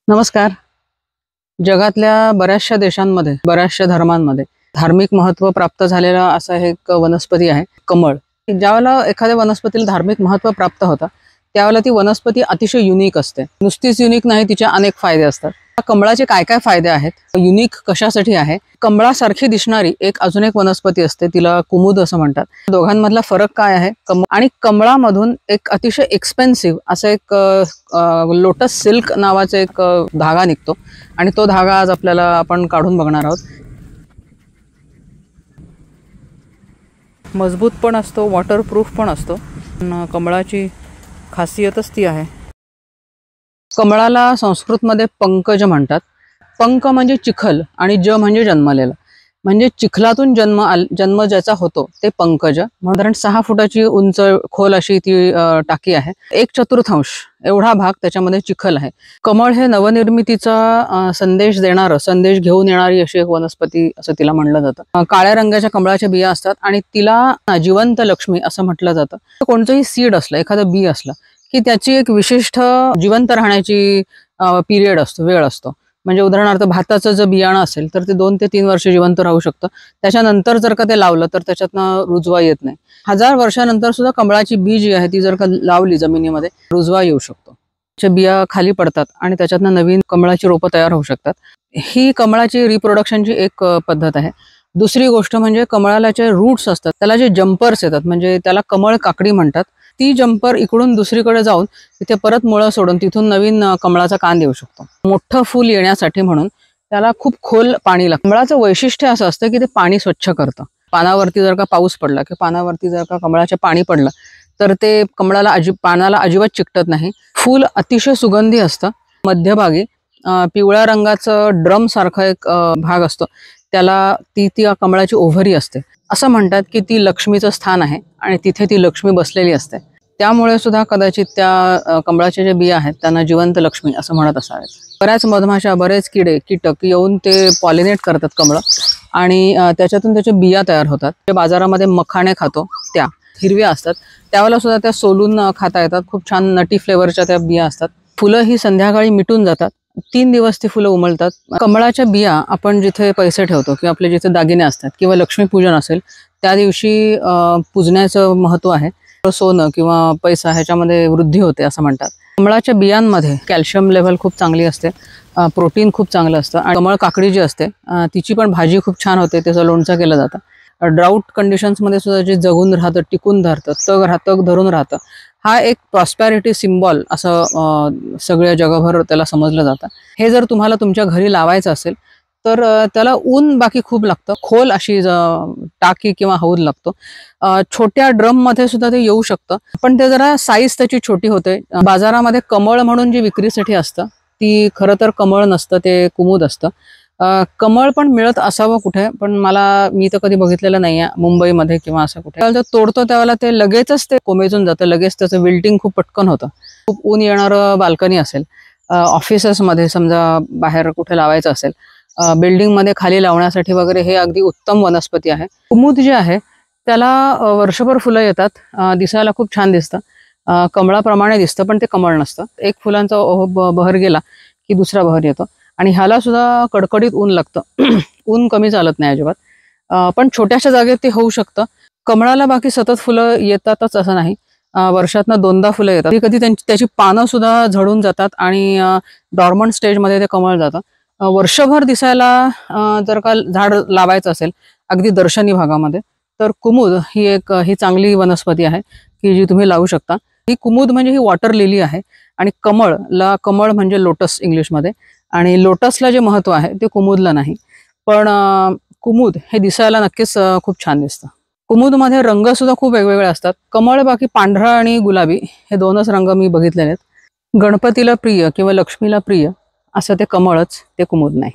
नमस्कार. जगातल्या बऱ्याचशा देशांमध्ये बऱ्याचशा धर्मांमध्ये धार्मिक महत्त्व प्राप्त झालेला असा हे एक वनस्पती आहे कमळ. ज्यावेळेला एखाद्या वनस्पतीला धार्मिक महत्त्व प्राप्त होतं त्यावेळेला ती वनस्पती अतिशय युनिक असते. नुसतीच युनिक नाही, तिचे अनेक फायदे असतात. कमळाचे काय काय फायदे आहेत, युनिक कशासाठी आहे? कमळासारखी दिसणारी एक अजून एक वनस्पती असते, तिला कुमुद असं म्हणतात. दोघांमधला फरक काय आहे? आणि कमळामधून एक अतिशय एक्सपेन्सिव्ह असं एक लोटस सिल्क नावाचा एक धागा निघतो आणि तो धागा आज आपल्याला आपण काढून बघणार आहोत. मजबूत पण असतो, वॉटरप्रूफ पण असतो. कमळाची खासियतच ती आहे. कमळाला संस्कृतमध्ये पंकज म्हणतात. पंक म्हणजे चिखल आणि ज म्हणजे जन्मलेलं, म्हणजे चिखलातून जन्म ज्याचा होतो ते पंकज. साधारण 6 फुटाची उंच खोल अशी ती टाकी आहे. 1/4 एवढा भाग त्याच्यामध्ये चिखल आहे. कमळ हे नवनिर्मितीचा संदेश देणारं, संदेश घेऊन येणारी अशी एक वनस्पती असं तिला म्हणलं जातं. काळ्या रंगाच्या कमळाच्या बिया असतात आणि तिला जिवंत लक्ष्मी असं म्हटलं जातं. कोणतंही सीड असलं, एखादं बी असलं की त्याची एक विशिष्ट जिवंत राहण्याची पिरियड असतो, वेळ असतो. म्हणजे उदाहरणार्थ भाताचं जर बियाणं असेल तर ते 2 ते 3 वर्ष जिवंत राहू शकतं. त्याच्यानंतर जर का ते लावलं तर त्याच्यातनं रुजवा येत नाही. 1000 वर्षानंतर सुद्धा कमळाची बी जी आहे ती जर का लावली जमिनीमध्ये, रुजवा येऊ शकतो. त्याच्या बिया खाली पडतात आणि त्याच्यातनं नवीन कमळाची रोपं तयार होऊ शकतात. ही कमळाची रिप्रोडक्शनची एक पद्धत आहे. दुसरी गोष्ट म्हणजे कमळाला जे रूट्स असतात त्याला जे जम्पर्स येतात, म्हणजे त्याला कमळ काकडी म्हणतात. ती जम्पर इकडून दुसरीकडे जाऊन तिथे परत मुळं सोडून तिथून नवीन कमळाचा कांद येऊ शकतो. मोठं फूल येण्यासाठी म्हणून त्याला खूप खोल पाणी लागतं. कमळाचं वैशिष्ट्य असं असतं की ते पाणी स्वच्छ करतं. पानावरती जर का पाऊस पडला की पानावरती जर का कमळाचे पाणी पडलं तर ते कमळाला पानाला अजिबात चिकटत नाही. फूल अतिशय सुगंधी असतं. मध्यभागी पिवळ्या रंगाचं ड्रम सारखा एक भाग असतो, त्याला ती कमळाची ओव्हरी असते. असं म्हणतात की ती लक्ष्मीचं स्थान आहे आणि तिथे ती लक्ष्मी बसलेली असते. त्यामुळे सुद्धा कदाचित त्या कमळाचे जे बिया आहेत त्यांना जिवंत लक्ष्मी असं म्हणत असावेत. बऱ्याच मधमाशा, बरेच किडे कीटक येऊन ते पॉलिनेट करतात कमळ आणि त्याच्यातून त्याच्या बिया तयार होतात. जे बाजारामध्ये मखाणे खातो त्या हिरव्या असतात, त्यावेळेला सुद्धा त्या सोलून खाता येतात. खूप छान नटी फ्लेवरच्या त्या बिया असतात. फुलं ही संध्याकाळी मिटून जातात. 3 दिवस ती फुलं उमलतात. कमळाच्या बिया आपण जिथे पैसे ठेवतो किंवा आपले जिथे दागिने असतात किंवा लक्ष्मीपूजन असेल त्या दिवशी पूजण्याचं महत्त्व आहे. सोनं किंवा पैसा ह्याच्यामध्ये वृद्धी होते असं म्हणतात. कमळाच्या बियांमध्ये कॅल्शियम लेव्हल खूप चांगली असते, प्रोटीन खूप चांगलं असतं. आणि कमळ काकडी जी असते तिची पण भाजी खूप छान होते, त्याचं लोणचं केलं जातं. ड्राऊट कंडिशन्समध्ये सुद्धा जे जगून राहतं, टिकून राहतं, तग धरून राहतं, हा एक प्रॉस्पॅरिटी सिम्बॉल असं सगळ्या जगभर त्याला समजलं जातं. हे जर तुम्हाला तुमच्या घरी लावायचं असेल तर त्याला ऊन बाकी खूप लागतं. खोल अशी टाकी किंवा हौद लागतो. छोट्या ड्रम मध्ये सुद्धा ते येऊ शकतं, पण ते जरा साईज त्याची छोटी होते. बाजारामध्ये कमळ म्हणून जी विक्रीसाठी असतं ती खरं तर कमळ नसतं, ते कुमुद असतं. कमळ पण मिळत असावं कुठे, पण मी तर कधी बघितलेलं नाहीये मुंबईमध्ये किंवा असं कुठे. त्यावेळेला तोडतो त्यावेळेला ते लगेचच ते कोमेजून जातं, लगेच त्याचं विल्टिंग खूप पटकन होतं. खूप ऊन येणारं बाल्कनी असेल, ऑफिसेसमध्ये समजा बाहेर कुठे लावायचं असेल, बिल्डिंगमध्ये खाली लावण्यासाठी वगैरे हे अगदी उत्तम वनस्पती आहे. कुमुद जे आहे त्याला वर्षभर फुलं येतात. दिसायला खूप छान दिसतं, कमळाप्रमाणे दिसतं, पण ते कमळ नसतं. एक फुलांचा बहर गेला की दुसरा बहर येतो आणि ह्याला सुद्धा कडकडीत ऊन लागतं. ऊन कमी चालत नाही अजिबात, पण छोट्याशा जागेत ते होऊ शकतं. कमळाला बाकी सतत फुलं येतातच असं नाही, वर्षातनं 2दा फुलं येतात. कधी त्याची पानं सुद्धा झडून जातात आणि डॉर्मंट स्टेजमध्ये ते कमळ जातं. वर्षभर दिसायला जर का झाड लावायचं असेल अगदी दर्शनी भागामध्ये तर कुमुद ही चांगली वनस्पती आहे की जी तुम्ही लावू शकता. ही कुमुद म्हणजे ही वॉटर लिली आहे आणि कमळ म्हणजे लोटस इंग्लिशमध्ये, आणि लोटसला जे महत्व आहे ते कुमुदला नाही. पण कुमुद हे दिसायला नक्कीच खूप छान दिसतं. कुमुदमध्ये रंग सुद्धा खूप वेगवेगळे असतात. कमळ बाकी पांढरा आणि गुलाबी हे 2च रंग मी बघितलेले आहेत. गणपतीला प्रिय किंवा लक्ष्मीला प्रिय असं ते कमळच, ते कुमुद नाही.